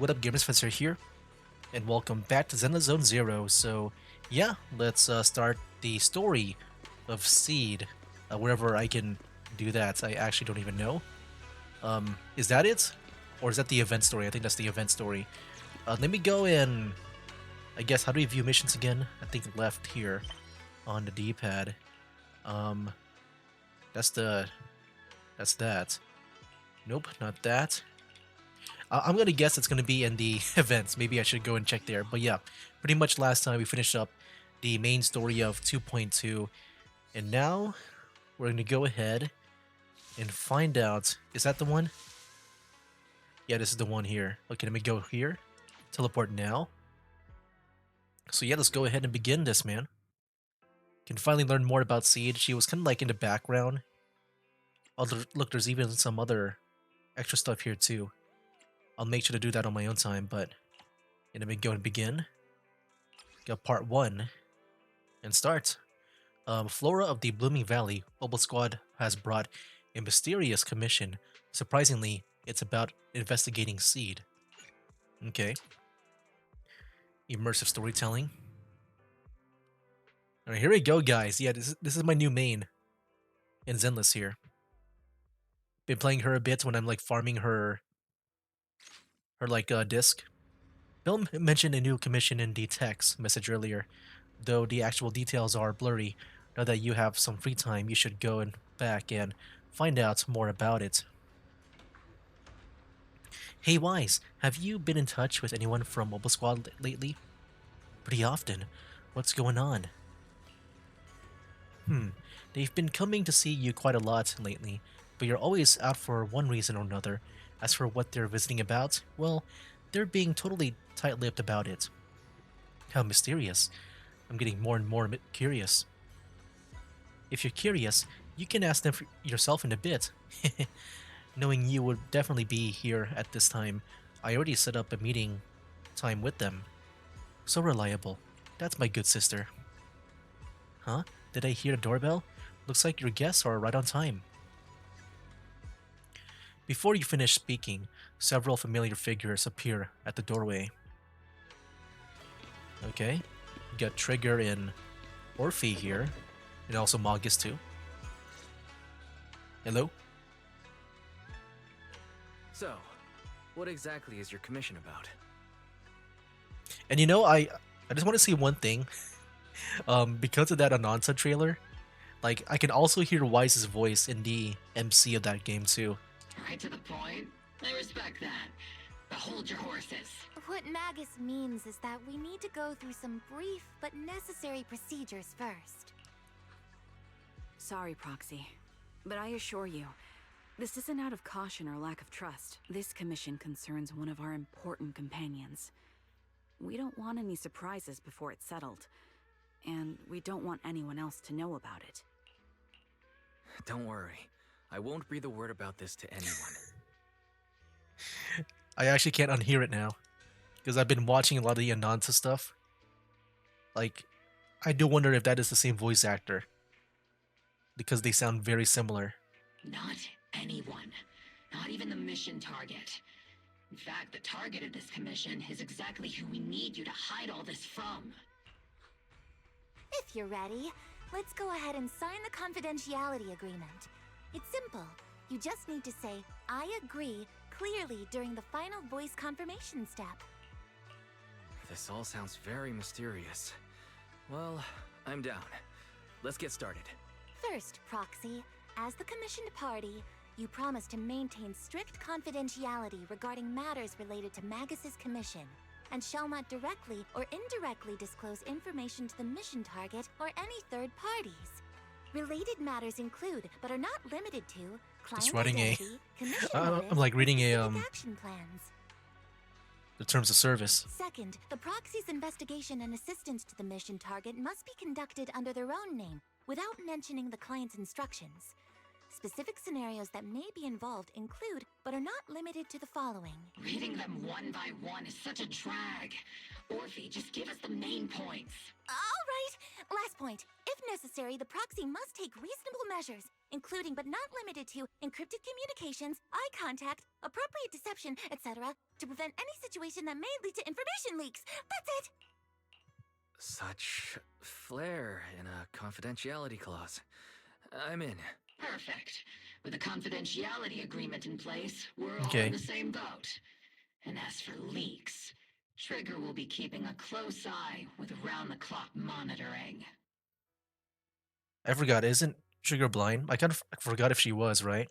What up, gamers? Spencer here, and welcome back to Zenless Zone Zero. So, yeah, let's start the story of Seed. Wherever I can do that, I actually don't even know. Is that it, or is that the event story? I think that's the event story. Let me go and I guess how do we view missions again? I think left here on the D-pad. Um, that's that. Nope, not that. I'm gonna guess it's gonna be in the events. Maybe I should go and check there. But yeah, pretty much last time we finished up the main story of 2.2, and now we're gonna go ahead and find out. Is that the one? Yeah, this is the one here. Okay, let me go here. Teleport now. So yeah, let's go ahead and begin this, man. Can finally learn more about Seed. She was kind of like in the background. Oh, look, there's even some other extra stuff here too. I'll make sure to do that on my own time, but let me go and begin. Got part 1 and start. Flora of the Blooming Valley, Mobile Squad has brought a mysterious commission. Surprisingly, it's about investigating Seed. Okay. Immersive storytelling. Alright, here we go, guys. Yeah, this is my new main in Zenless here. Been playing her a bit when I'm like farming her disc. Bill mentioned a new commission in the text message earlier, though the actual details are blurry. Now that you have some free time, you should go and back and find out more about it. Hey Wise, have you been in touch with anyone from Mobile Squad lately? Pretty often. What's going on? They've been coming to see you quite a lot lately, but you're always out for one reason or another. As for what they're visiting about, well, they're being totally tight-lipped about it. How mysterious. I'm getting more and more curious. If you're curious, you can ask them for yourself in a bit. Knowing you would definitely be here at this time, I already set up a meeting time with them. So reliable. That's my good sister. Huh? Did I hear a doorbell? Looks like your guests are right on time. Before you finish speaking, several familiar figures appear at the doorway. Okay. You got Trigger and Orphe here, and also Magus too. Hello? So, what exactly is your commission about? And you know, I just want to say one thing. Because of that Anansa trailer, like I can also hear Wise's voice in the MC of that game too. Right to the point. I respect that. But hold your horses. What Magus means is that we need to go through some brief but necessary procedures first. Sorry, Proxy, but I assure you, this isn't out of caution or lack of trust. This commission concerns one of our important companions. We don't want any surprises before it's settled, and we don't want anyone else to know about it. Don't worry. I won't breathe a word about this to anyone. I actually can't unhear it now, because I've been watching a lot of the Anansa stuff. Like, I do wonder if that is the same voice actor, because they sound very similar. Not anyone. Not even the mission target. In fact, the target of this commission is exactly who we need you to hide all this from. If you're ready, let's go ahead and sign the confidentiality agreement. It's simple. You just need to say, I agree, clearly during the final voice confirmation step. This all sounds very mysterious. Well, I'm down. Let's get started. First, Proxy, as the commissioned party, you promise to maintain strict confidentiality regarding matters related to Magus's commission, and shall not directly or indirectly disclose information to the mission target or any third parties. Related matters include, but are not limited to, client identity, commission motives, I'm like reading a and specific action plans. the terms of service. Second, the proxy's investigation and assistance to the mission target must be conducted under their own name, without mentioning the client's instructions. Specific scenarios that may be involved include, but are not limited to the following. Reading them one by one is such a drag. Orphe, just give us the main points. All right, last point. If necessary, the proxy must take reasonable measures, including but not limited to encrypted communications, eye contact, appropriate deception, etc., to prevent any situation that may lead to information leaks. That's it! Such flair in a confidentiality clause. I'm in. Perfect. With a confidentiality agreement in place, we're all in Okay. the same boat. And as for leaks, Trigger will be keeping a close eye with round-the-clock monitoring. I forgot, isn't Trigger blind? I kind of forgot if she was, right?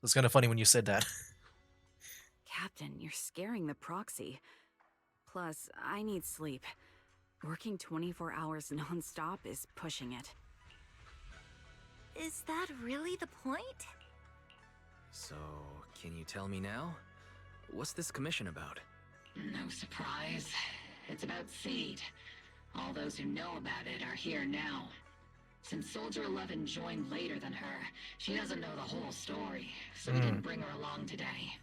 It's kind of funny when you said that. Captain, you're scaring the proxy. Plus, I need sleep. Working 24 hours non-stop is pushing it. Is that really the point? So, can you tell me now? What's this commission about? No surprise. It's about Seed. All those who know about it are here now. Since Soldier 11 joined later than her, she doesn't know the whole story, so we didn't bring her along today.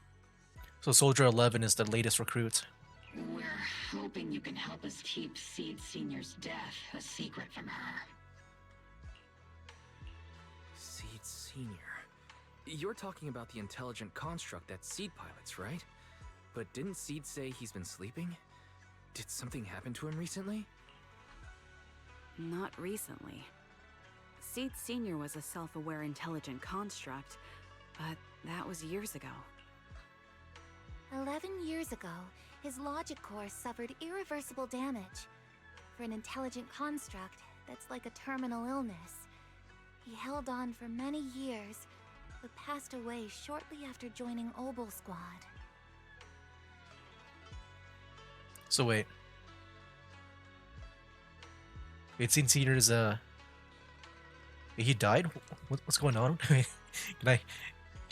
So Soldier 11 is the latest recruit. We're hoping you can help us keep Seed Senior's death a secret from her. Seed Senior. You're talking about the intelligent construct that Seed pilots, right? But didn't Seed say he's been sleeping? Did something happen to him recently? Not recently. Seed Senior was a self-aware intelligent construct, but that was years ago. 11 years ago, his logic core suffered irreversible damage. For an intelligent construct, that's like a terminal illness. He held on for many years, but passed away shortly after joining Obel Squad. So wait. Wait, Seed Senior is he died? What's going on? can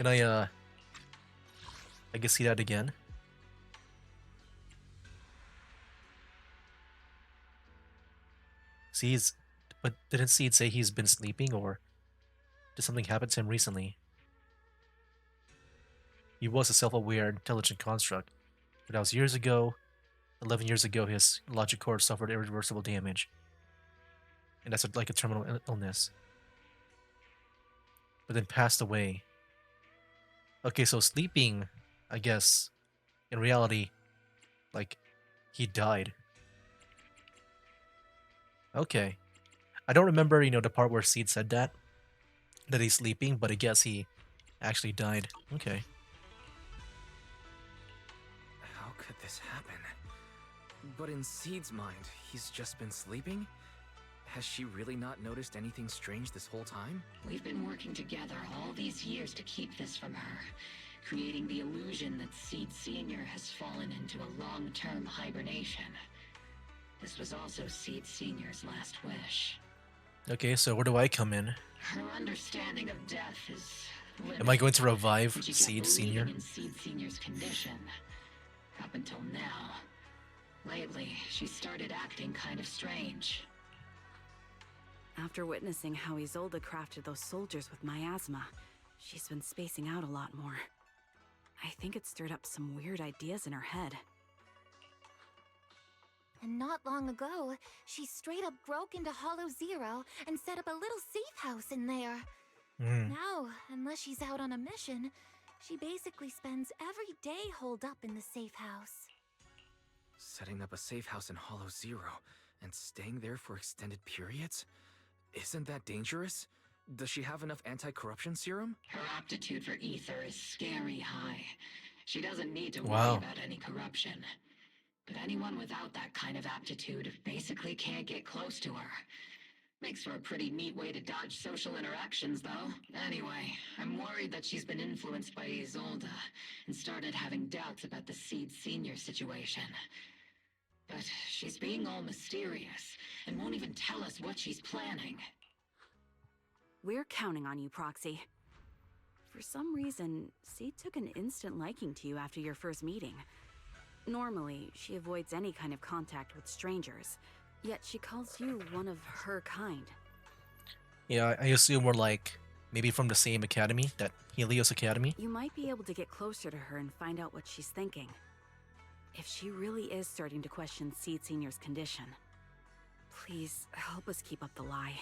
I guess see that again? But didn't Seed say he's been sleeping, or did something happen to him recently? He was a self-aware, intelligent construct, but that was years ago. 11 years ago, his logic core suffered irreversible damage, and that's like a terminal illness. But then passed away. Okay, so sleeping, I guess, in reality, like, he died. Okay. I don't remember, the part where Seed said that he's sleeping, but I guess he actually died. Okay. How could this happen? But in Seed's mind, he's just been sleeping? Has she really not noticed anything strange this whole time? We've been working together all these years to keep this from her, creating the illusion that Seed Senior has fallen into a long-term hibernation. This was also Seed Senior's last wish. Okay, so where do I come in? Her understanding of death is limited, Am I going to revive and she kept Seed believing Senior? in Seed Senior's condition. Up until now. Lately, she started acting kind of strange. After witnessing how Isolde crafted those soldiers with miasma, she's been spacing out a lot more. I think it stirred up some weird ideas in her head. And not long ago, she straight up broke into Hollow Zero and set up a little safe house in there. Now, unless she's out on a mission, she basically spends every day holed up in the safe house. Setting up a safe house in Hollow Zero and staying there for extended periods? Isn't that dangerous? Does she have enough anti-corruption serum? Her aptitude for ether is scary high. She doesn't need to Wow. worry about any corruption. But anyone without that kind of aptitude basically can't get close to her. Makes for a pretty neat way to dodge social interactions, though. Anyway, I'm worried that she's been influenced by Isolde and started having doubts about the Seed Senior situation. But she's being all mysterious and won't even tell us what she's planning. We're counting on you, Proxy. For some reason, Seed took an instant liking to you after your first meeting. Normally, she avoids any kind of contact with strangers, yet she calls you one of her kind. Yeah, I assume we're like maybe from the same academy, that Helios Academy. You might be able to get closer to her and find out what she's thinking. If she really is starting to question Seed Senior's condition, please help us keep up the lie.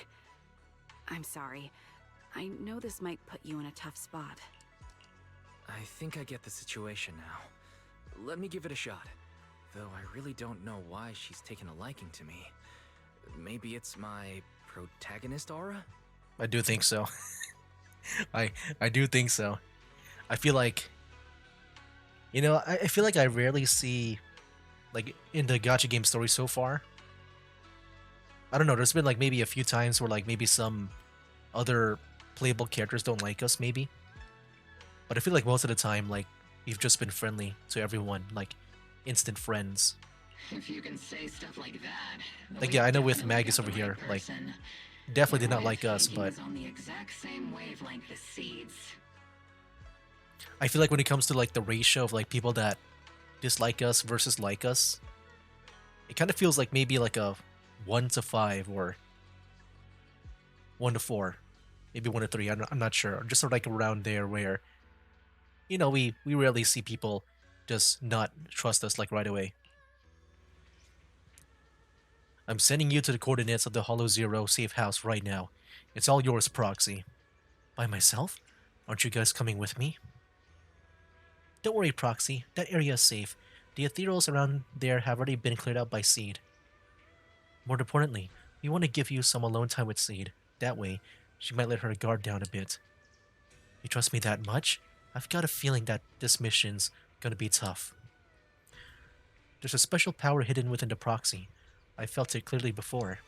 I'm sorry, I know this might put you in a tough spot. I think I get the situation now. Let me give it a shot. Though I really don't know why she's taken a liking to me. Maybe it's my protagonist aura? I do think so. I do think so. I feel like, I feel like I rarely see, like, in the gacha game story so far. I don't know, there's been like maybe a few times where like maybe some other playable characters don't like us, maybe. But I feel like most of the time, like, we've just been friendly to everyone, like, instant friends. If you can say stuff like that. Like, we yeah, I know with definitely Magus got over the right here, like, person. definitely Your did not way of like us, thinking but is on the exact same wavelength as Seed's. I feel like when it comes to like the ratio of like people that dislike us versus like us, it kind of feels like maybe like a 1 to 5 or 1 to 4, maybe 1 to 3. I'm not sure. Just sort of like around there where we rarely see people just not trust us like right away. I'm sending you to the coordinates of the Hollow Zero safe house right now. It's all yours, Proxy. By myself? Aren't you guys coming with me? Don't worry, Proxy. That area is safe. The ethereals around there have already been cleared out by Seed. More importantly, we want to give you some alone time with Seed. That way, she might let her guard down a bit. You trust me that much? I've got a feeling that this mission's gonna be tough. There's a special power hidden within the Proxy. I felt it clearly before.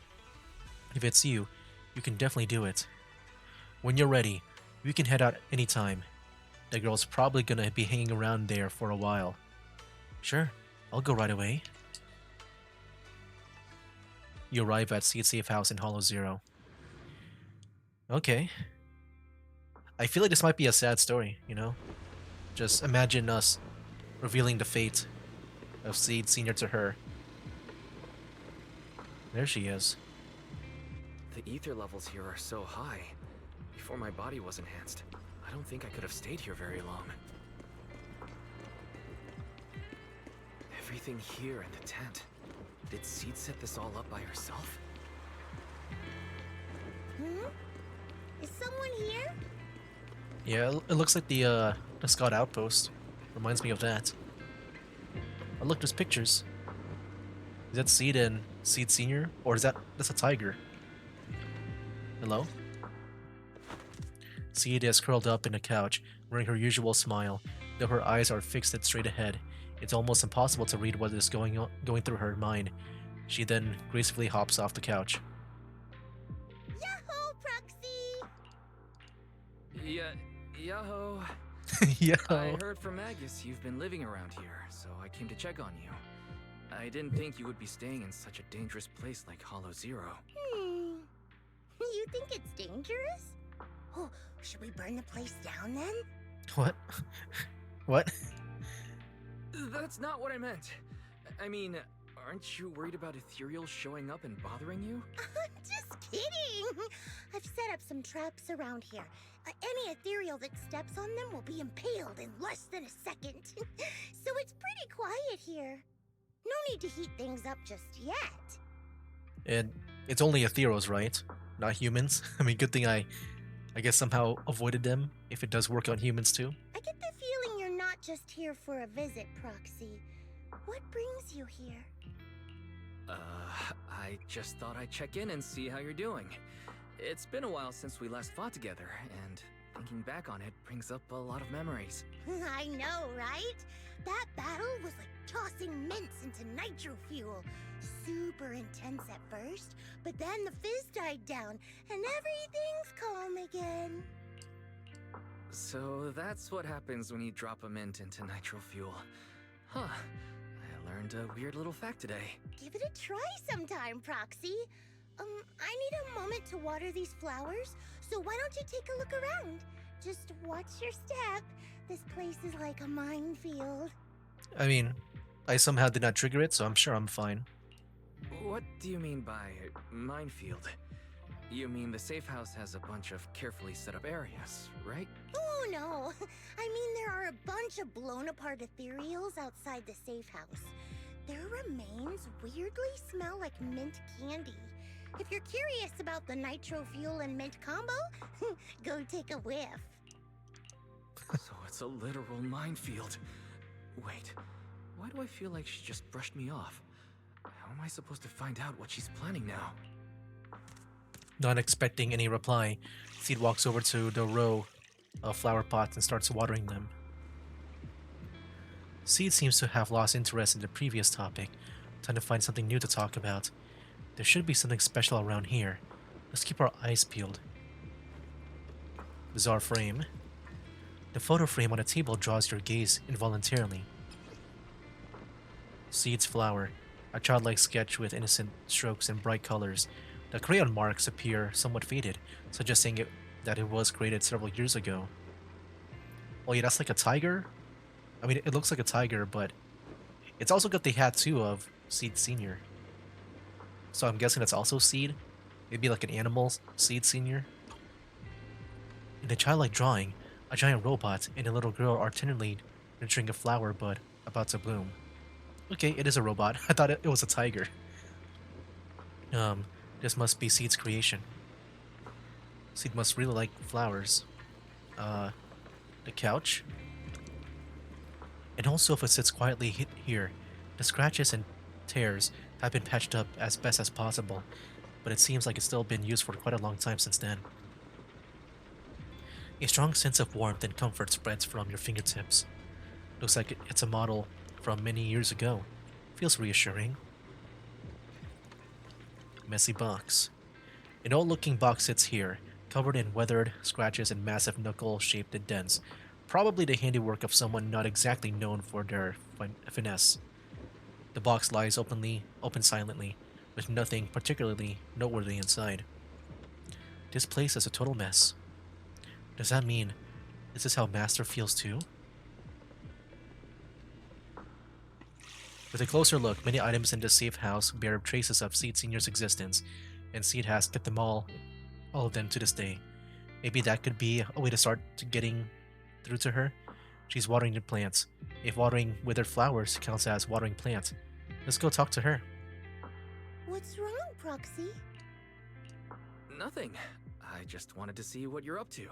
If it's you, you can definitely do it. When you're ready, we can head out anytime. The girl's probably gonna be hanging around there for a while. Sure, I'll go right away. You arrive at Seed Safe House in Hollow Zero. Okay. I feel like this might be a sad story, you know? Just imagine us revealing the fate of Seed Senior to her. There she is. The ether levels here are so high. Before my body was enhanced, I don't think I could have stayed here very long. Everything here in the tent. Did Seed set this all up by herself? Hmm? Is someone here? Yeah, it looks like the Scout Outpost. Reminds me of that. Oh look, there's pictures. Is that Seed and Seed Senior? Or that's a tiger? Hello? Seed is curled up in a couch, wearing her usual smile, though her eyes are fixed straight ahead. It's almost impossible to read what is going through her mind. She then gracefully hops off the couch. Yahoo, Proxy! Yo. Yeah. I heard from Magus you've been living around here, so I came to check on you. I didn't think you would be staying in such a dangerous place like Hollow Zero. You think it's dangerous? Oh, should we burn the place down then? What? What? That's not what I meant. I mean, aren't you worried about ethereals showing up and bothering you? Just kidding! I've set up some traps around here. Any ethereal that steps on them will be impaled in less than a second. So it's pretty quiet here. No need to heat things up just yet. And it's only ethereals, right? Not humans. I mean, good thing I guess somehow avoided them, if it does work on humans too. I get the feeling you're not just here for a visit, Proxy. What brings you here? I just thought I'd check in and see how you're doing. It's been a while since we last fought together, and thinking back on it brings up a lot of memories. I know, right? That battle was like tossing mints into nitro fuel. Super intense at first, but then the fizz died down, and everything's calm again. So that's what happens when you drop a mint into nitro fuel. Huh. I learned a weird little fact today. Give it a try sometime, Proxy. I need a moment to water these flowers, so why don't you take a look around? Just watch your step. This place is like a minefield. I mean, I somehow did not trigger it, so I'm sure I'm fine. What do you mean by minefield? You mean the safe house has a bunch of carefully set up areas, right? Oh no, I mean there are a bunch of blown apart ethereals outside the safe house. Their remains weirdly smell like mint candy. If you're curious about the nitro fuel and mint combo, go take a whiff. So it's a literal minefield. Wait, why do I feel like she just brushed me off? How am I supposed to find out what she's planning now? Not expecting any reply, Seed walks over to the row of flower pots and starts watering them. Seed seems to have lost interest in the previous topic, trying to find something new to talk about. There should be something special around here. Let's keep our eyes peeled. Bizarre frame. The photo frame on the table draws your gaze involuntarily. Seed's flower, a childlike sketch with innocent strokes and bright colors. The crayon marks appear somewhat faded, suggesting that it was created several years ago. Oh yeah, that's like a tiger? I mean, it looks like a tiger, but it's also got the hat too of Seed Senior. So I'm guessing that's also Seed? Maybe like an animal Seed Senior? In the childlike drawing, a giant robot and a little girl are tenderly nurturing a flower bud about to bloom. Okay, it is a robot. I thought it was a tiger. This must be Seed's creation. Seed must really like flowers. The couch. And also if it sits quietly here, the scratches and tears have been patched up as best as possible, but it seems like it's still been used for quite a long time since then. A strong sense of warmth and comfort spreads from your fingertips. Looks like it's a model from many years ago. Feels reassuring. Messy box. An old-looking box sits here, covered in weathered scratches and massive knuckle-shaped dents. Probably the handiwork of someone not exactly known for their finesse. The box lies open silently, with nothing particularly noteworthy inside. This place is a total mess. Does that mean this is how Master feels too? With a closer look, many items in this safe house bear traces of Seed Senior's existence, and Seed has kept them all of them to this day. Maybe that could be a way to start getting through to her. She's watering the plants. If watering withered flowers counts as watering plants, let's go talk to her. What's wrong, Proxy? Nothing. I just wanted to see what you're up to.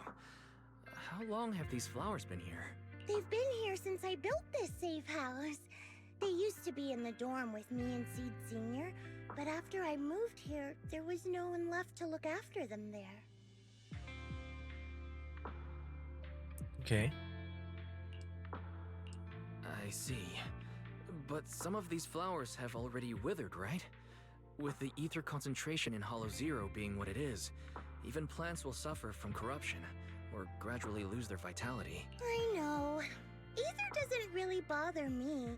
How long have these flowers been here? They've been here since I built this safe house. They used to be in the dorm with me and Seed Senior, but after I moved here, there was no one left to look after them there. Okay. I see. But some of these flowers have already withered, right? With the ether concentration in Hollow Zero being what it is, even plants will suffer from corruption, or gradually lose their vitality. I know. Ether doesn't really bother me,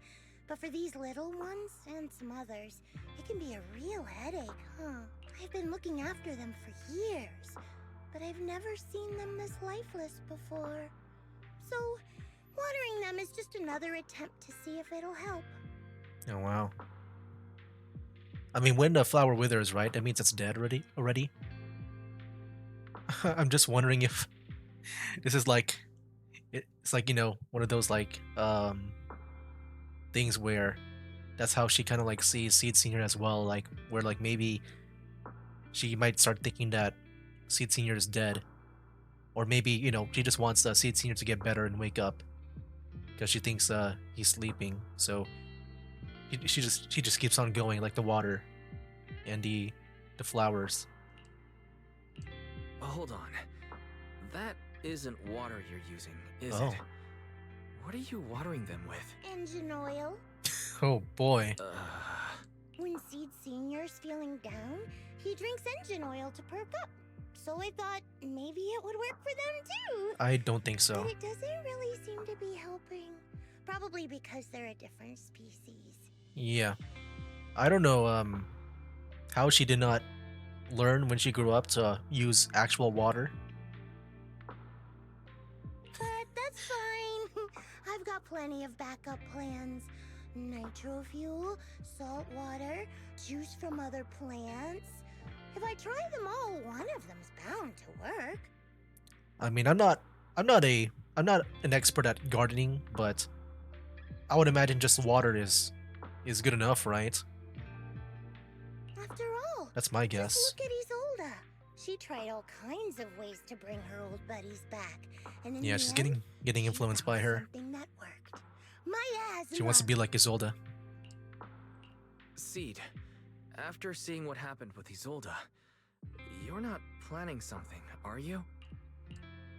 but for these little ones and some others, it can be a real headache, huh? I've been looking after them for years, but I've never seen them this lifeless before. So, watering them is just another attempt to see if it'll help. Oh wow. I mean, when the flower withers, right? That means it's dead already. I'm just wondering if this is like it's like, you know, one of those like things where that's how she kind of like sees Seed Senior as well, like where like maybe she might start thinking that Seed Senior is dead, or maybe, you know, she just wants Seed Senior to get better and wake up because she thinks he's sleeping. So she just keeps on going, like the water and the flowers. Hold on. That isn't water you're using, is Oh. it? What are you watering them with? Engine oil. Oh boy. When Seed Senior's feeling down, he drinks engine oil to perk up. So I thought maybe it would work for them too. I don't think so. But it doesn't really seem to be helping. Probably because they're a different species. Yeah. I don't know how she did not learn when she grew up to use actual water. But that's fine. I've got plenty of backup plans. Nitro fuel, salt water, juice from other plants. If I try them all, one of them's bound to work. I mean, I'm not an expert at gardening, but I would imagine just water is good enough, right? After all, That's my Just guess. look at Isolda. She tried all kinds of ways to bring her old buddies back, and in Yeah, the she's end, getting she influenced found by her. something that worked. My She wants to asthma. be like Isolde. Seed, after seeing what happened with Isolde, you're not planning something, are you?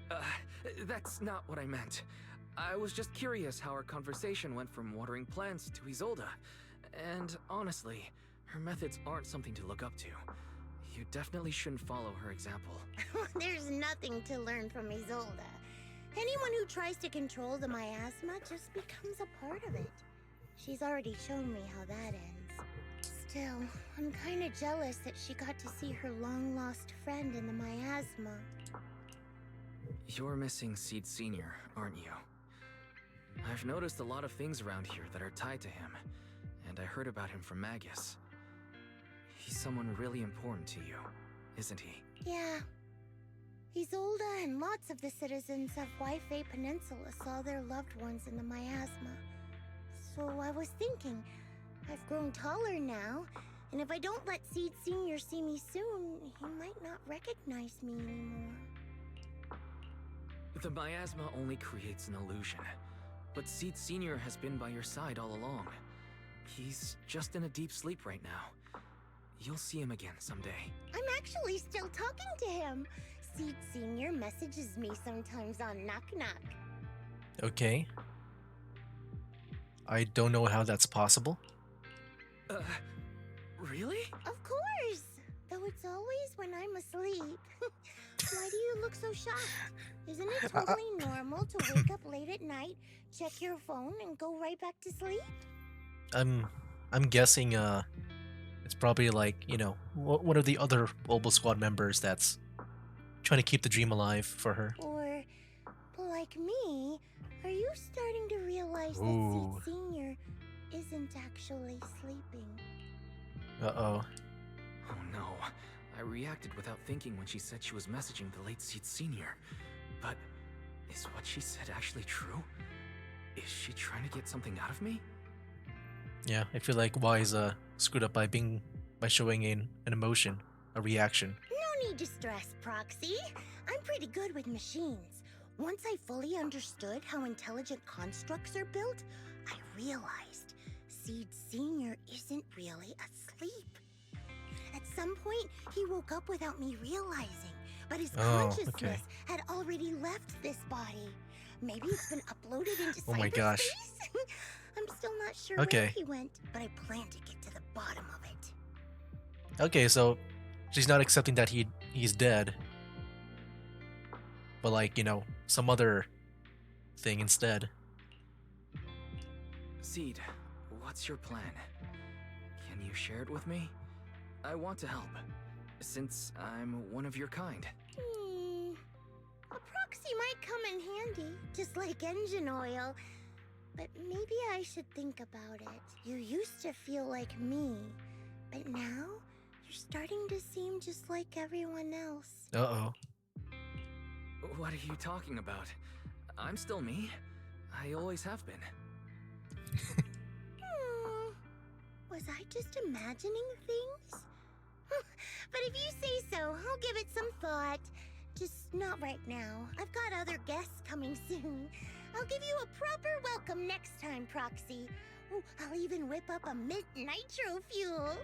Uh, that's not what I meant. I was just curious how our conversation went from watering plants to Isolde. And honestly, her methods aren't something to look up to. You definitely shouldn't follow her example. There's nothing to learn from Isolda. Anyone who tries to control the miasma just becomes a part of it. She's already shown me how that ends. Still, I'm kinda jealous that she got to see her long-lost friend in the miasma. You're missing Seed Sr., aren't you? I've noticed a lot of things around here that are tied to him, and I heard about him from Magus. He's someone really important to you, isn't he? Yeah. Isolda and lots of the citizens of Waifei Peninsula saw their loved ones in the miasma. So I was thinking, I've grown taller now, and if I don't let Seed Sr. see me soon, he might not recognize me anymore. The miasma only creates an illusion, but Seed Sr. has been by your side all along. He's just in a deep sleep right now. You'll see him again someday. I'm actually still talking to him. Seed Sr. messages me sometimes on Knock Knock. Okay. I don't know how that's possible. Really? Of course! Though it's always when I'm asleep. Why do you look so shocked? Isn't it totally normal to wake up late at night, check your phone, and go right back to sleep? I'm guessing it's probably like, you know, one of the other Bulba Squad members that's trying to keep the dream alive for her. Or, like me, are you starting to realize Ooh. that Seed Sr. isn't actually sleeping? Uh-oh. Oh no. I reacted without thinking when she said she was messaging the late Seed Sr. But is what she said actually true? Is she trying to get something out of me? Yeah, I feel like Wise screwed up by showing an emotion, a reaction. No need to stress, Proxy. I'm pretty good with machines. Once I fully understood how intelligent constructs are built, I realized Seed Sr. isn't really asleep. At some point, he woke up without me realizing, but his consciousness okay. had already left this body. Maybe it's been uploaded into Oh my cyberspace? gosh. I'm still not sure Okay. where he went, but I plan to get to the bottom of it. Okay, so she's not accepting that he's dead, but like, you know, some other thing instead. Seed, what's your plan? Can you share it with me? I want to help, since I'm one of your kind. A proxy might come in handy, just like engine oil. But maybe I should think about it. You used to feel like me, but now you're starting to seem just like everyone else. Uh-oh. What are you talking about? I'm still me. I always have been. Was I just imagining things? But if you say so, I'll give it some thought. Just not right now. I've got other guests coming soon. I'll give you a proper welcome next time, Proxy. Ooh, I'll even whip up a mint nitro fuel.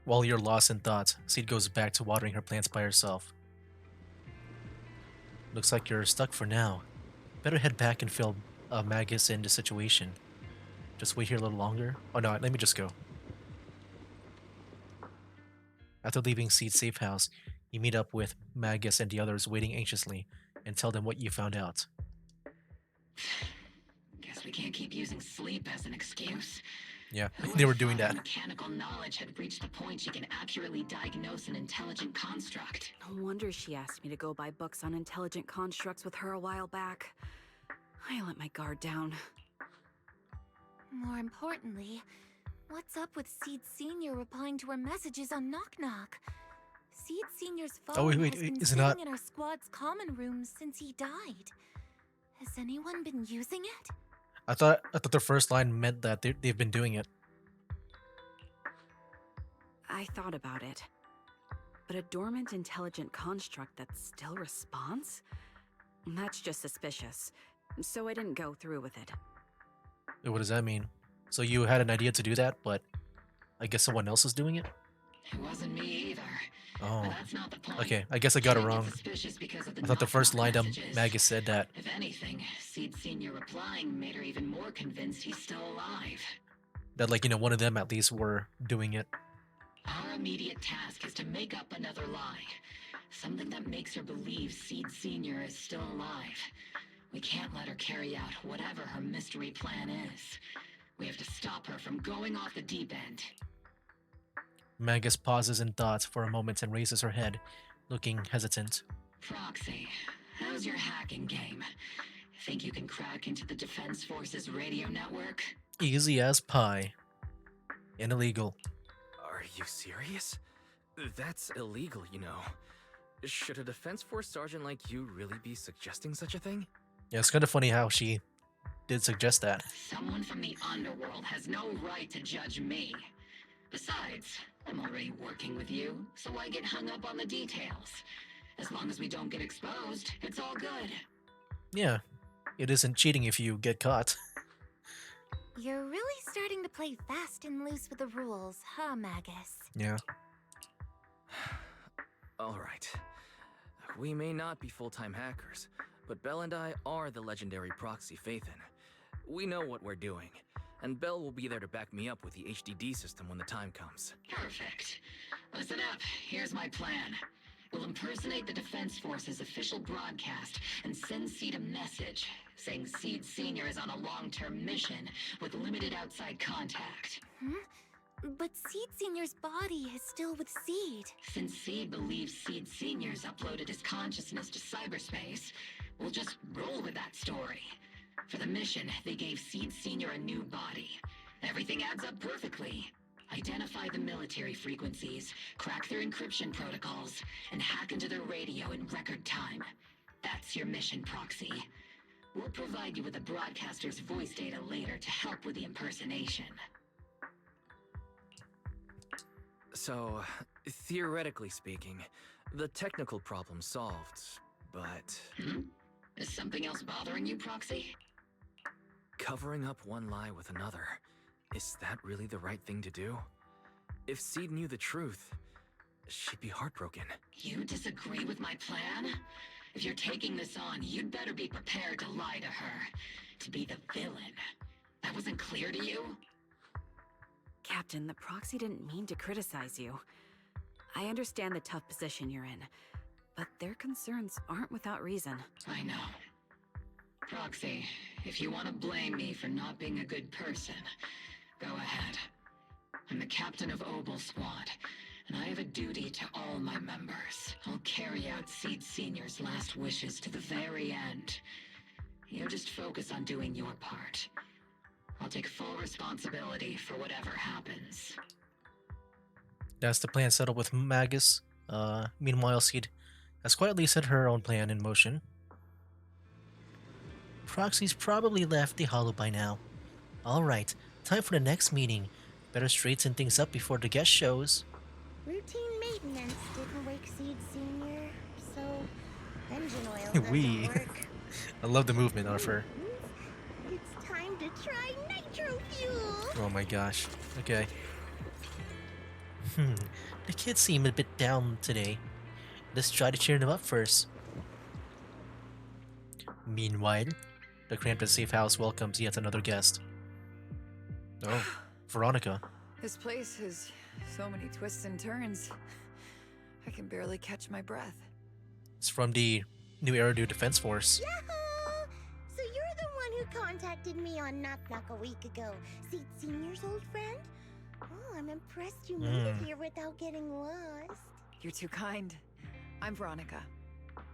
While you're lost in thought, Seed goes back to watering her plants by herself. Looks like you're stuck for now. Better head back and fill Magus in the situation. Just wait here a little longer. Oh no, let me just go. After leaving Seed's safe house, you meet up with Magus and the others waiting anxiously and tell them what you found out. Guess we can't keep using sleep as an excuse. Yeah, Who they were would've doing thought that. Mechanical knowledge had reached the point she can accurately diagnose an intelligent construct. No wonder she asked me to go buy books on intelligent constructs with her a while back. I let my guard down. More importantly, what's up with Seed Sr. replying to her messages on Knock Knock? Seed Sr.'s phone wait, has been is it sitting not- in our squad's common room since he died. Has anyone been using it? I thought the first line meant that they've been doing it. I thought about it. But a dormant intelligent construct that still responds? That's just suspicious. So I didn't go through with it. What does that mean? So you had an idea to do that, but I guess someone else is doing it? It wasn't me either. But Oh, that's not the point. okay. I guess I She got it didn't get wrong. suspicious because of the I thought the first knock-knock line that messages. Magus said that If anything, Seed Senior replying made her even more convinced he's still alive. like one of them at least were doing it. Our immediate task is to make up another lie. Something that makes her believe Seed Senior is still alive. We can't let her carry out whatever her mystery plan is. We have to stop her from going off the deep end. Magus pauses in thought for a moment and raises her head, looking hesitant. Proxy, how's your hacking game? Think you can crack into the Defense Forces radio network? Easy as pie. And illegal. Are you serious? That's illegal, you know. Should a Defense Force sergeant like you really be suggesting such a thing? Yeah, it's kind of funny how she did suggest that. Someone from the underworld has no right to judge me. Besides, I'm already working with you, so why get hung up on the details? As long as we don't get exposed, it's all good. Yeah, it isn't cheating if you get caught. You're really starting to play fast and loose with the rules, huh, Magus? Yeah. Alright. We may not be full-time hackers, but Belle and I are the legendary Proxy Phaethon. We know what we're doing, and Belle will be there to back me up with the HDD system when the time comes. Perfect. Listen up, here's my plan. We'll impersonate the Defense Force's official broadcast and send Seed a message saying Seed Senior is on a long-term mission with limited outside contact. But Seed Senior's body is still with Seed. Since Seed believes Seed Senior's uploaded his consciousness to cyberspace, we'll just roll with that story. For the mission, they gave Seed Senior a new body. Everything adds up perfectly. Identify the military frequencies, crack their encryption protocols, and hack into their radio in record time. That's your mission, Proxy. We'll provide you with the broadcaster's voice data later to help with the impersonation. So, theoretically speaking, the technical problem's solved, but Is something else bothering you, Proxy? covering up one lie with another, is that really the right thing to do? If Seed knew the truth, she'd be heartbroken. You disagree with my plan? If you're taking this on, you'd better be prepared to lie to her. To be the villain. That wasn't clear to you? Captain, the Proxy didn't mean to criticize you. I understand the tough position you're in, but their concerns aren't without reason. I know. Proxy, if you want to blame me for not being a good person, go ahead. I'm the captain of Obel Squad, and I have a duty to all my members. I'll carry out Seed Senior's last wishes to the very end. You just focus on doing your part. I'll take full responsibility for whatever happens. That's the plan settled with Magus. Meanwhile, Seed has quietly set her own plan in motion. Proxy's probably left the Hollow by now. Alright, time for the next meeting. Better straighten things up before the guest shows. Routine maintenance didn't wake Seed Senior, so engine oil doesn't Wee. work. I love the movement of her. It's time to try nitro fuel. Oh my gosh. Okay. The kids seem a bit down today. Let's try to cheer them up first. Meanwhile, the Krampus safe house welcomes yet another guest. Oh, Veronica. This place has so many twists and turns. I can barely catch my breath. It's from the New Eridu Defense Force. Yahoo! So you're the one who contacted me on Knock Knock a week ago. Seed Senior's old friend? Oh, I'm impressed you made it here without getting lost. You're too kind. I'm Veronica.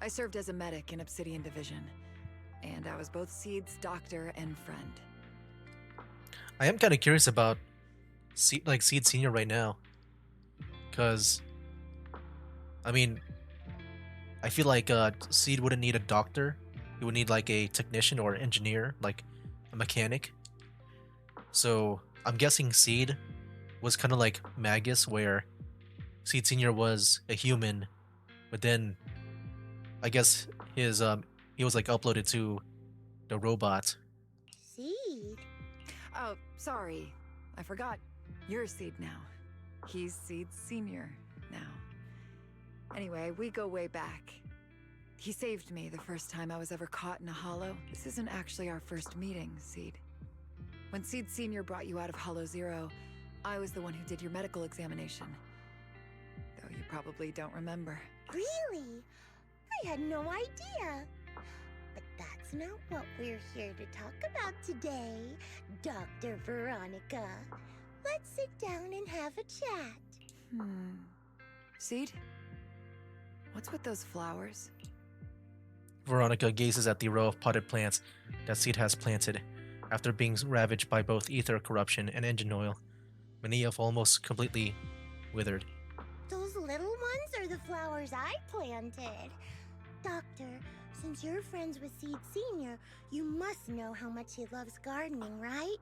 I served as a medic in Obsidian Division, and I was both Seed's doctor and friend. I am kind of curious about Seed Senior right now, because I mean, I feel like Seed wouldn't need a doctor. He would need like a technician or engineer, like a mechanic. So I'm guessing Seed was kind of like Magus, where Seed Senior was a human, but then I guess his he was like uploaded to the robot. Seed? Oh, sorry. I forgot. You're Seed now. He's Seed Senior now. Anyway, we go way back. He saved me the first time I was ever caught in a hollow. This isn't actually our first meeting, Seed. When Seed Senior brought you out of Hollow Zero, I was the one who did your medical examination. Though you probably don't remember. Really? I had no idea. But that's not what we're here to talk about today, Dr. Veronica. Let's sit down and have a chat. Seed? What's with those flowers? Veronica gazes at the row of potted plants that Seed has planted. After being ravaged by both ether corruption and engine oil, many have almost completely withered. Those little ones are the flowers I planted. Doctor, since you're friends with Seed Senior, you must know how much he loves gardening, right?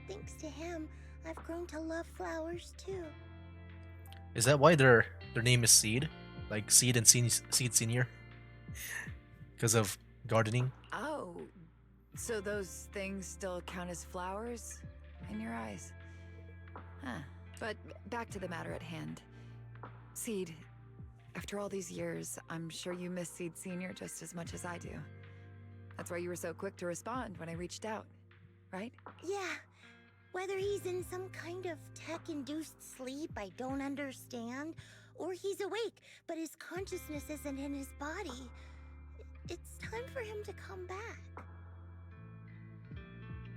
Thanks to him, I've grown to love flowers too. Is that why their name is Seed? Like Seed and Seed Senior? Because of gardening? Oh, so those things still count as flowers in your eyes? Huh. But back to the matter at hand. Seed, after all these years, I'm sure you miss Seed Senior just as much as I do. That's why you were so quick to respond when I reached out, right? Yeah, whether he's in some kind of tech-induced sleep I don't understand, or he's awake, but his consciousness isn't in his body, it's time for him to come back.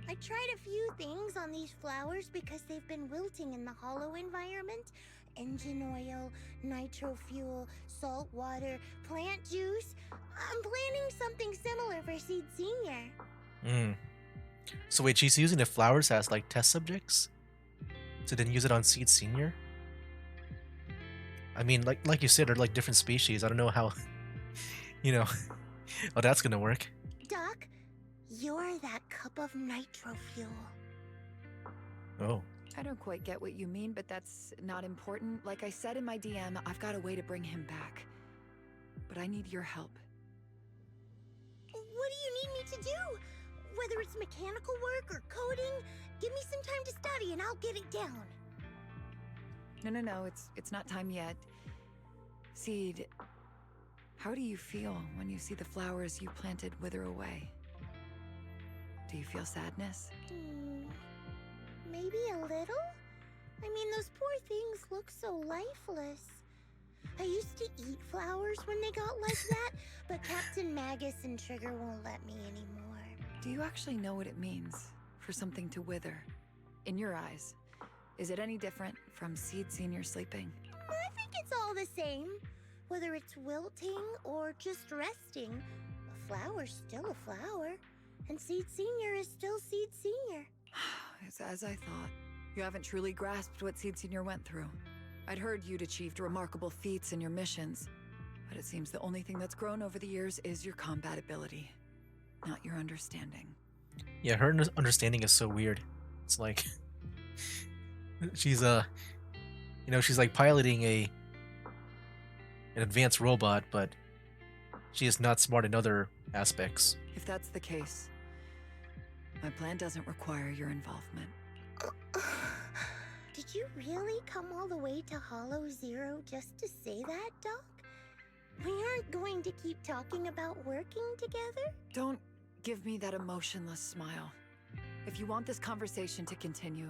I tried a few things on these flowers because they've been wilting in the hollow environment. Engine oil, nitro fuel, salt water, plant juice. I'm planning something similar for Seed Senior. So wait, she's using the flowers as like test subjects to then use it on Seed Senior? I mean, like you said, they're like different species. I don't know how, you know, how that's gonna work. Doc, you're that cup of nitro fuel. Oh. I don't quite get what you mean, but that's not important. Like I said in my DM, I've got a way to bring him back. But I need your help. What do you need me to do? Whether it's mechanical work or coding, give me some time to study and I'll get it down. No, it's not time yet. Seed, how do you feel when you see the flowers you planted wither away? Do you feel sadness? Maybe a little? I mean, those poor things look so lifeless. I used to eat flowers when they got like that, but Captain Magus and Trigger won't let me anymore. Do you actually know what it means for something to wither? In your eyes, is it any different from Seed Senior sleeping? I think it's all the same. Whether it's wilting or just resting, a flower's still a flower, and Seed Senior is still Seed Senior. It's as I thought. You haven't truly grasped what Seed Senior went through. I'd heard you'd achieved remarkable feats in your missions, but it seems the only thing that's grown over the years is your combat ability, not your understanding. Yeah, her understanding is so weird. It's like she's she's like piloting an advanced robot, but she is not smart in other aspects. If that's the case, my plan doesn't require your involvement. Did you really come all the way to Hollow Zero just to say that, Doc? We aren't going to keep talking about working together? Don't give me that emotionless smile. If you want this conversation to continue,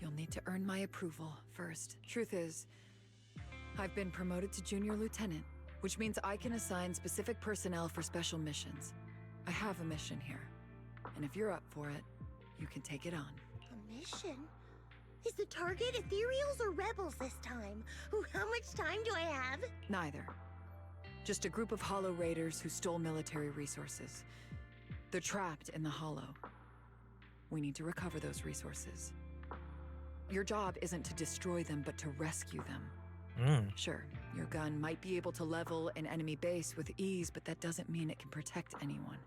you'll need to earn my approval first. Truth is, I've been promoted to Junior Lieutenant, which means I can assign specific personnel for special missions. I have a mission here, and if you're up for it, you can take it on. A mission? Is the target Ethereals or Rebels this time? How much time do I have? Neither. Just a group of Hollow Raiders who stole military resources. They're trapped in the Hollow. We need to recover those resources. Your job isn't to destroy them, but to rescue them. Sure, your gun might be able to level an enemy base with ease, but that doesn't mean it can protect anyone.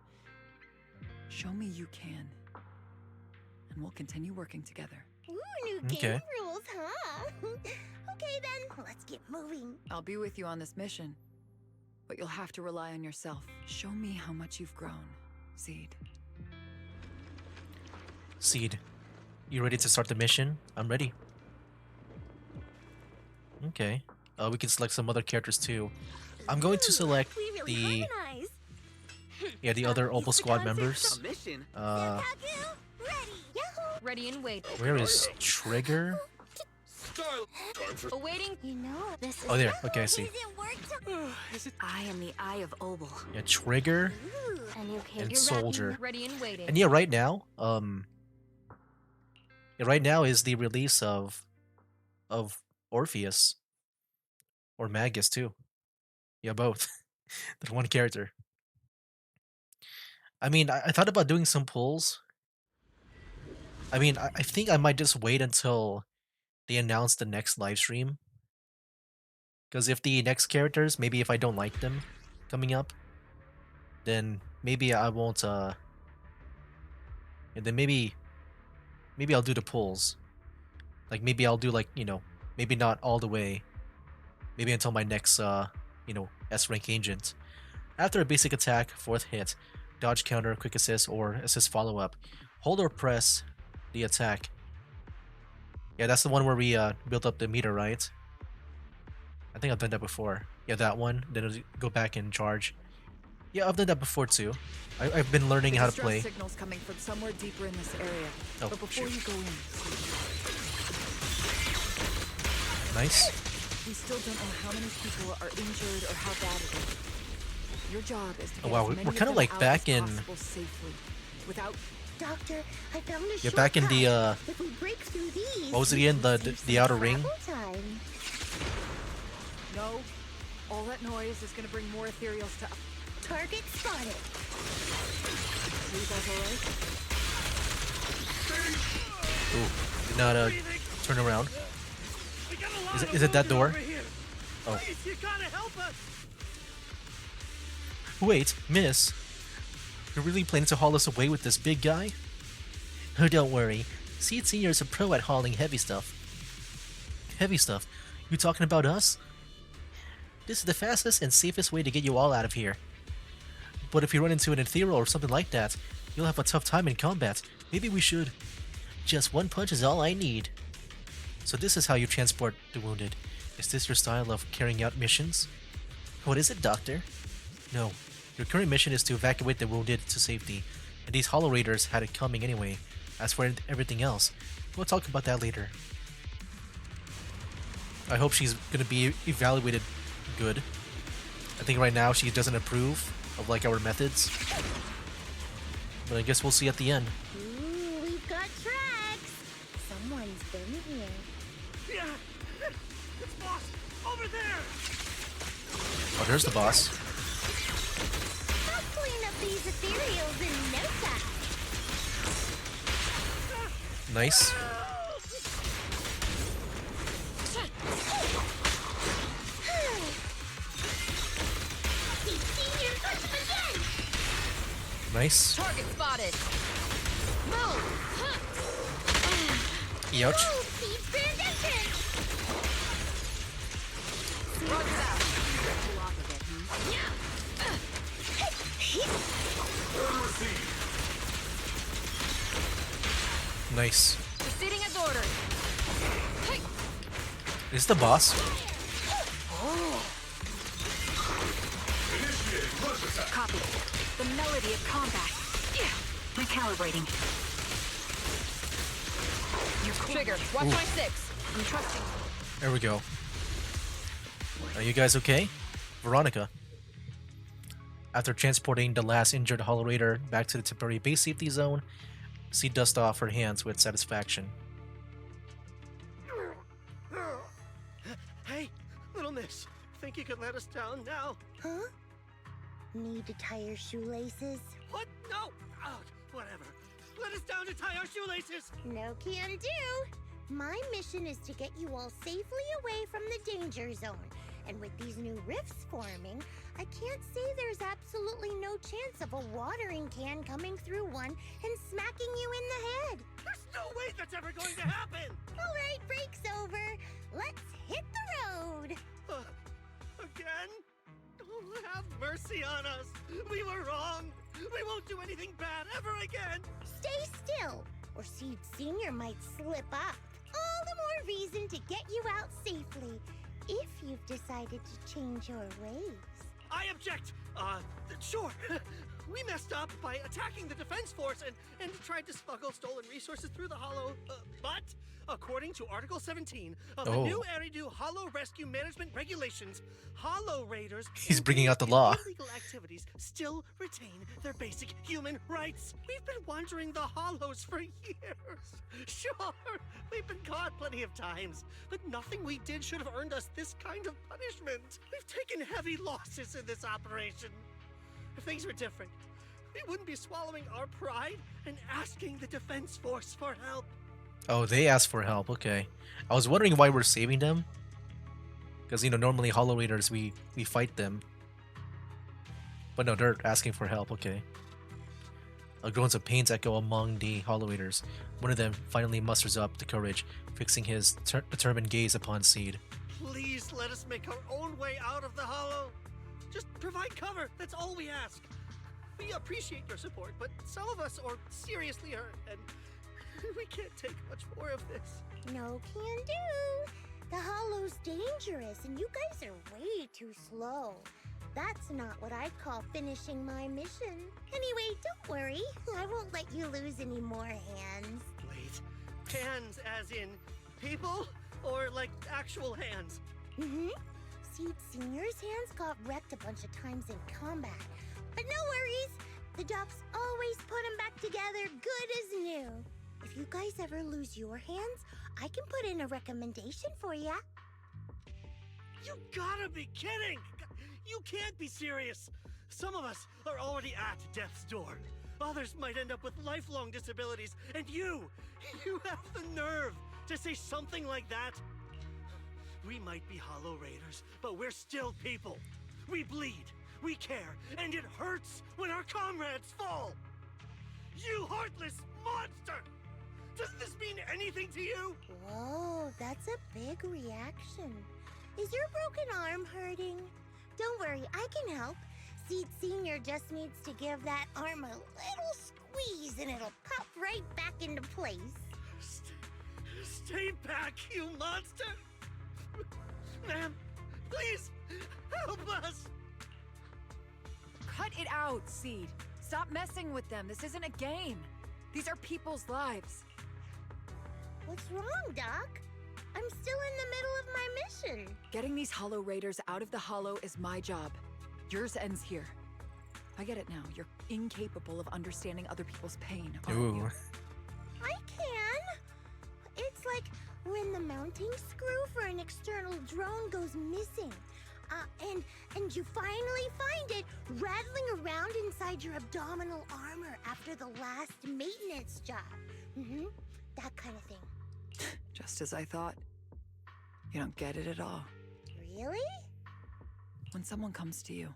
Show me you can, and we'll continue working together. Ooh, new Okay. game rules, huh? Okay then, let's get moving. I'll be with you on this mission. But you'll have to rely on yourself. Show me how much you've grown, Seed. Seed, you ready to start the mission? I'm ready. Okay. We can select some other characters too. I'm going to select We really harmonize. the other Opal Piece the Squad concept members. mission? Uh, Kaku, ready. Yahoo! Ready and wait. where is Trigger? Awaiting. You know, this is Oh, there. Okay, I see. Is it work to... I am the Eye of Obel. Yeah, Trigger Ooh. a new kid. and You're Soldier. Ready and waiting. And yeah, right now, right now is the release of Orpheus or Magus too. Yeah, both. There's one character. I mean, I thought about doing some pulls. I mean, I think I might just wait until they announce the next live stream. Because if the next characters, maybe if I don't like them coming up, then maybe I won't, and then maybe I'll do the pulls. Like, maybe I'll do, like, you know, maybe not all the way. Maybe until my next, you know, S-rank agent. After a basic attack, 4th hit, dodge counter, quick assist, or assist follow-up, hold or press the attack. Yeah, that's the one where we built up the meter, right? I think I've done that before. Yeah, that one. Then it'll go back and charge. Yeah, I've done that before too. I've been learning The how to distress play. signal's coming from somewhere deeper in this area. Oh, but before shoot. you go in, Nice. we still don't know how many people are injured or how bad it is. Your job is to Oh, get wow, as we're many of kinda them like out back as in- possible safely, without Doctor, I found a Yeah, back in the shortcut. If we break through these, what was it we again? can The save the some outer ring. travel time. no. All that noise is going to bring more ethereals to. Target spotted. Are you guys alright? Ooh, did not turn around. Is it that door? Oh. Wait, miss. You're really planning to haul us away with this big guy? Oh, don't worry. Seed Senior's a pro at hauling heavy stuff. Heavy stuff? You talking about us? This is the fastest and safest way to get you all out of here. But if you run into an ethereal or something like that, you'll have a tough time in combat. Maybe we should. Just one punch is all I need. So this is how you transport the wounded. Is this your style of carrying out missions? What is it, Doctor? No. Your current mission is to evacuate the wounded to safety, and these Hollow Raiders had it coming anyway. As for everything else, we'll talk about that later. I hope she's gonna be evaluated good. I think right now she doesn't approve of like our methods. But I guess we'll see at the end. Ooh, we've got tracks. Someone's been here. Yeah! It's boss! Over there! Oh, there's the boss. I'll clean up these ethereals in no time. Nice. He's senior touch him again. Nice. Target spotted. Move. Ouch. Ooh, Seed transition. Runs out. Pull off a bit, hmm? Nice. Proceeding as ordered. Hey. Is the boss? Copy. The melody of combat. Recalibrating. Trigger. Watch my 6. I'm trusting you. There we go. Are you guys okay? Veronica. After transporting the last injured Hollow Raider back to the temporary base safety zone, she dusted off her hands with satisfaction. Hey, little miss. Think you could let us down now? Huh? Need to tie your shoelaces? What? No! Oh, whatever. Let us down to tie our shoelaces! No can do. My mission is to get you all safely away from the danger zone. And with these new rifts forming, I can't say there's absolutely no chance of a watering can coming through one and smacking you in the head. There's no way that's ever going to happen! All right, break's over. Let's hit on us. We were wrong. We won't do anything bad ever again. Stay still, or Seed Senior might slip up. All the more reason to get you out safely, if you've decided to change your ways. I object. Sure. We messed up by attacking the defense force and tried to smuggle stolen resources through the Hollow. But according to Article 17 of the new Eridu Hollow Rescue Management Regulations, Hollow Raiders He's bringing engaged out the in law. illegal activities still retain their basic human rights. We've been wandering the Hollows for years. Sure, we've been caught plenty of times, but nothing we did should have earned us this kind of punishment. We've taken heavy losses in this operation. If things were different, we wouldn't be swallowing our pride and asking the defense force for help. Oh, they asked for help. Okay. I was wondering why we're saving them. Because, normally Hollow Raiders, we fight them. But no, they're asking for help. Okay. Groans of pains echo among the Hollow Raiders. One of them finally musters up the courage, fixing his determined gaze upon Seed. Please let us make our own way out of the Hollow. Just provide cover. That's all we ask. We appreciate your support, but some of us are seriously hurt, and we can't take much more of this. No can do. The Hollow's dangerous, and you guys are way too slow. That's not what I'd call finishing my mission. Anyway, don't worry. I won't let you lose any more hands. Wait, hands as in people? Or like actual hands? Mm-hmm. Seed Senior's hands got wrecked a bunch of times in combat. But no worries. The docs always put them back together good as new. If you guys ever lose your hands, I can put in a recommendation for ya. You gotta be kidding! You can't be serious! Some of us are already at death's door. Others might end up with lifelong disabilities, and you have the nerve to say something like that? We might be Hollow Raiders, but we're still people. We bleed, we care, and it hurts when our comrades fall! You heartless monster! Does this mean anything to you? Whoa, that's a big reaction. Is your broken arm hurting? Don't worry, I can help. Seed Senior just needs to give that arm a little squeeze and it'll pop right back into place. Stay back, you monster! Ma'am, please, help us! Cut it out, Seed. Stop messing with them. This isn't a game. These are people's lives. What's wrong, Doc? I'm still in the middle of my mission. Getting these Hollow Raiders out of the Hollow is my job. Yours ends here. I get it now. You're incapable of understanding other people's pain, aren't Ooh. you? I can. It's like when the mounting screw for an external drone goes missing. And you finally find it rattling around inside your abdominal armor after the last maintenance job. Mm-hmm. That kind of thing. Just as I thought. You don't get it at all. Really? When someone comes to you,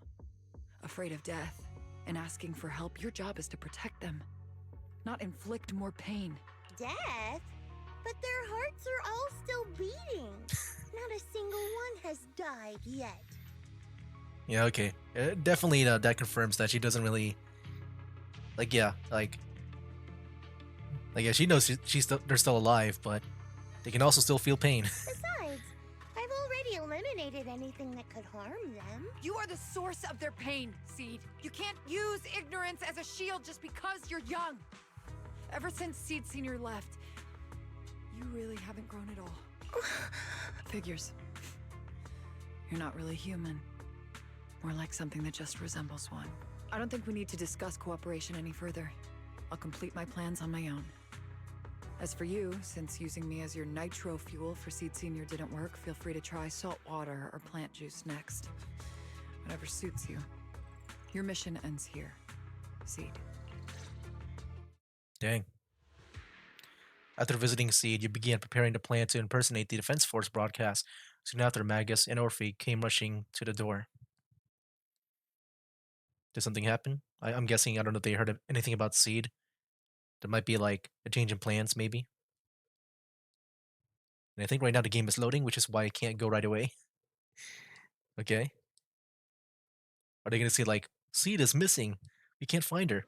afraid of death, and asking for help, your job is to protect them, not inflict more pain. Death? But their hearts are all still beating. Not a single one has died yet. Yeah, okay. Definitely, that confirms that she doesn't really... yeah, she knows they're still alive, but they can also still feel pain. Besides, I've already eliminated anything that could harm them. You are the source of their pain, Seed. You can't use ignorance as a shield just because you're young. Ever since Seed Senior left, you really haven't grown at all. Figures. You're not really human. More like something that just resembles one. I don't think we need to discuss cooperation any further. I'll complete my plans on my own. As for you, since using me as your nitro fuel for Seed Senior didn't work, feel free to try salt water or plant juice next. Whatever suits you. Your mission ends here, Seed. Dang. After visiting Seed, you began preparing the plan to impersonate the Defense Force broadcast. Soon after, Magus and Orphe came rushing to the door. Did something happen? I'm guessing, I don't know if they heard anything about Seed. There might be like a change in plans, maybe. And I think right now the game is loading, which is why I can't go right away. Okay. Are they gonna say like Seed is missing. We can't find her.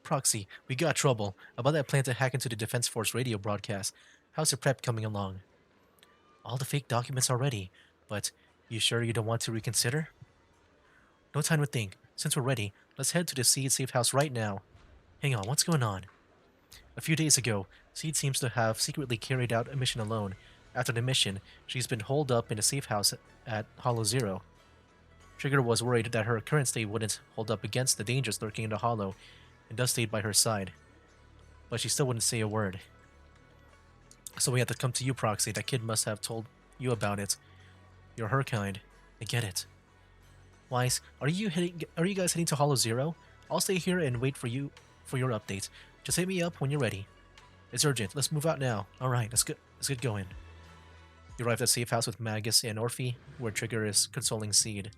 Proxy, we got trouble. About that plan to hack into the Defense Force radio broadcast. How's the prep coming along? All the fake documents are ready, but you sure you don't want to reconsider? No time to think. Since we're ready, let's head to the Seed safe house right now. Hang on, what's going on? A few days ago, Seed seems to have secretly carried out a mission alone. After the mission, she's been holed up in a safe house at Hollow Zero. Trigger was worried that her current state wouldn't hold up against the dangers lurking in the Hollow, and thus stayed by her side. But she still wouldn't say a word. So we had to come to you, Proxy. That kid must have told you about it. You're her kind. I get it. Wise, are you guys heading to Hollow Zero? I'll stay here and wait for your updates. Just hit me up when you're ready. It's urgent. Let's move out now. All right, let's get going. You arrived at safe house with Magus and Orphe, where Trigger is consoling Seed.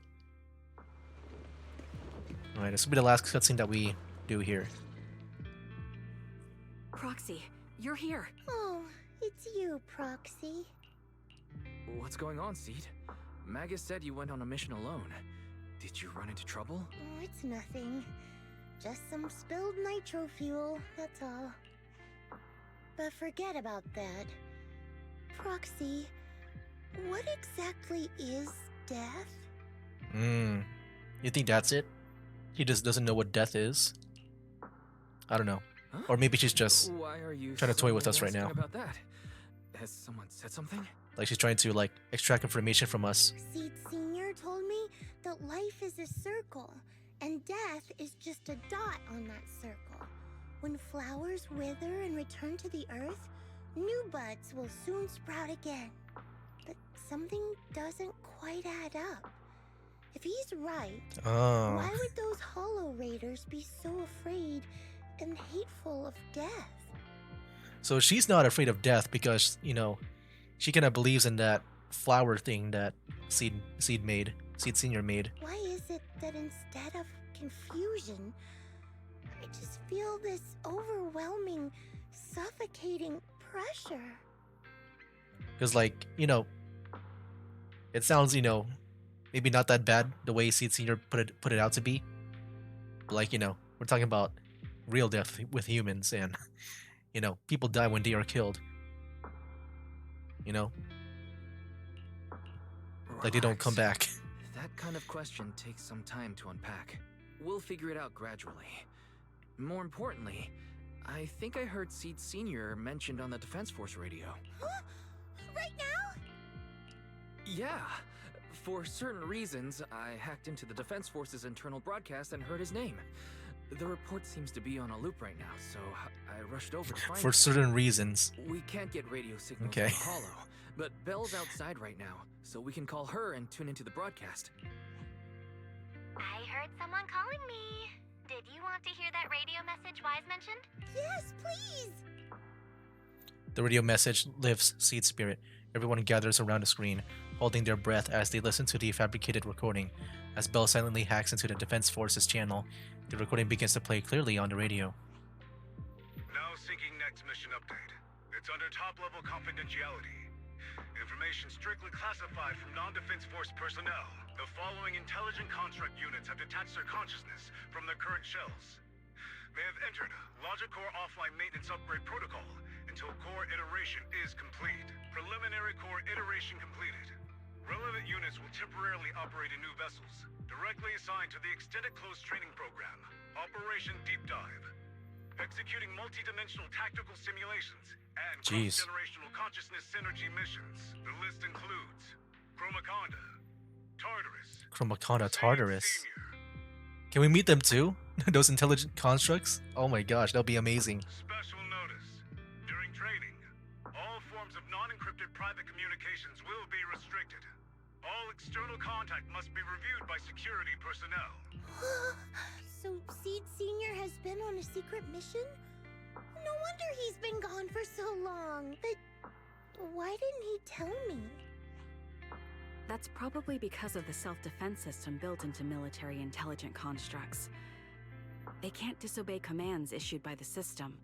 All right, this will be the last cutscene that we do here. Proxy, you're here. Oh, it's you, Proxy. What's going on, Seed? Magus said you went on a mission alone. Did you run into trouble? Oh, it's nothing. Just some spilled nitro fuel, that's all. But forget about that. Proxy, what exactly is death? You think that's it? He just doesn't know what death is? I don't know. Huh? Or maybe she's just Why are you trying to toy with us right asking now. about that? Has someone said something? like she's trying to like extract information from us. Seed Senior told me that life is a circle, and death is just a dot on that circle. When flowers wither and return to the earth, new buds will soon sprout again. But something doesn't quite add up. If he's right, Oh. why would those Hollow Raiders be so afraid and hateful of death? So she's not afraid of death because, you know, she kind of believes in that flower thing that Seed Senior made. Why is it that instead of confusion, I just feel this overwhelming, suffocating pressure? Because, like, you know, it sounds, you know, maybe not that bad the way Seed Senior put it out to be. But, like, you know, we're talking about real death with humans, and you know, people die when they are killed. You know, like they don't come back. That kind of question takes some time to unpack. We'll figure it out gradually. More importantly, I think I heard Seed Senior mentioned on the Defense Force radio. Huh? Right now? Yeah. For certain reasons, I hacked into the Defense Force's internal broadcast and heard his name. The report seems to be on a loop right now, so I rushed over to find For him. certain reasons. We can't get radio signals Okay. on the Hollow, but Belle's outside right now, so we can call her and tune into the broadcast. I heard someone calling me. Did you want to hear that radio message Wise mentioned? Yes, please! The radio message lifts Seed Spirit. Everyone gathers around the screen, holding their breath as they listen to the fabricated recording. As Belle silently hacks into the Defense Force's channel, the recording begins to play clearly on the radio. Now syncing next mission update. It's under top-level confidentiality. Information strictly classified from non-Defense Force personnel. The following intelligent construct units have detached their consciousness from their current shells. They have entered Logic Core offline maintenance upgrade protocol until core iteration is complete. Preliminary core iteration completed. Relevant units will temporarily operate in new vessels, directly assigned to the Extended Close Training Program, Operation Deep Dive. Executing multi-dimensional tactical simulations and Jeez. cross-generational consciousness synergy missions. The list includes Chromaconda, Tartarus, Chromaconda Seed Tartarus. Senior, Can we meet them too? Those intelligent constructs? Oh my gosh, that'll be amazing. Special notice. During training, all forms of non-encrypted private communications will be restricted. All external contact must be reviewed by security personnel. So Seed Senior has been on a secret mission? No wonder he's been gone for so long. But why didn't he tell me? That's probably because of the self-defense system built into military intelligent constructs. They can't disobey commands issued by the system,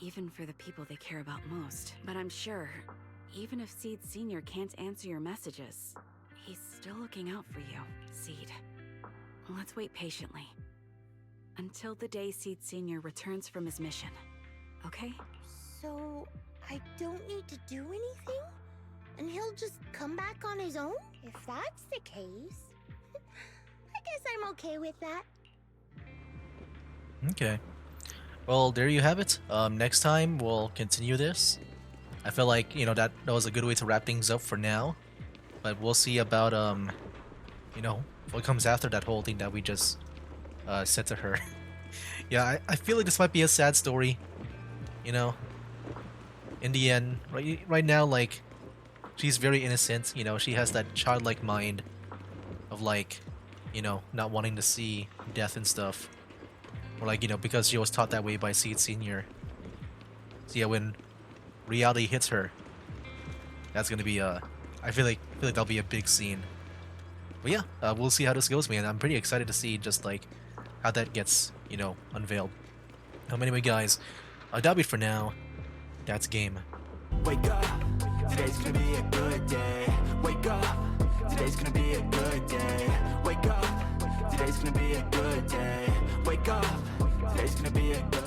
even for the people they care about most. But I'm sure, even if Seed Senior can't answer your messages, he's still looking out for you, Seed. Let's wait patiently. Until the day Seed Senior returns from his mission. Okay? So, I don't need to do anything? And he'll just come back on his own? If that's the case, I guess I'm okay with that. Okay. Well, there you have it. Next time we'll continue this. I feel like, that was a good way to wrap things up for now. But we'll see about, what comes after that whole thing that we just said to her. Yeah, I feel like this might be a sad story. You know, in the end, right now, like, she's very innocent. She has that childlike mind of, like, not wanting to see death and stuff. Or, like, because she was taught that way by Seed Senior. So yeah, when reality hits her, that's gonna be I feel like that'll be a big scene. But yeah, we'll see how this goes, man. I'm pretty excited to see just like how that gets, unveiled. Anyway, guys, that'll be for now. That's game. Wake up, today's gonna be a good day. Wake up, today's gonna be a good day. Wake up, today's gonna be a good day. Wake up, today's gonna be a good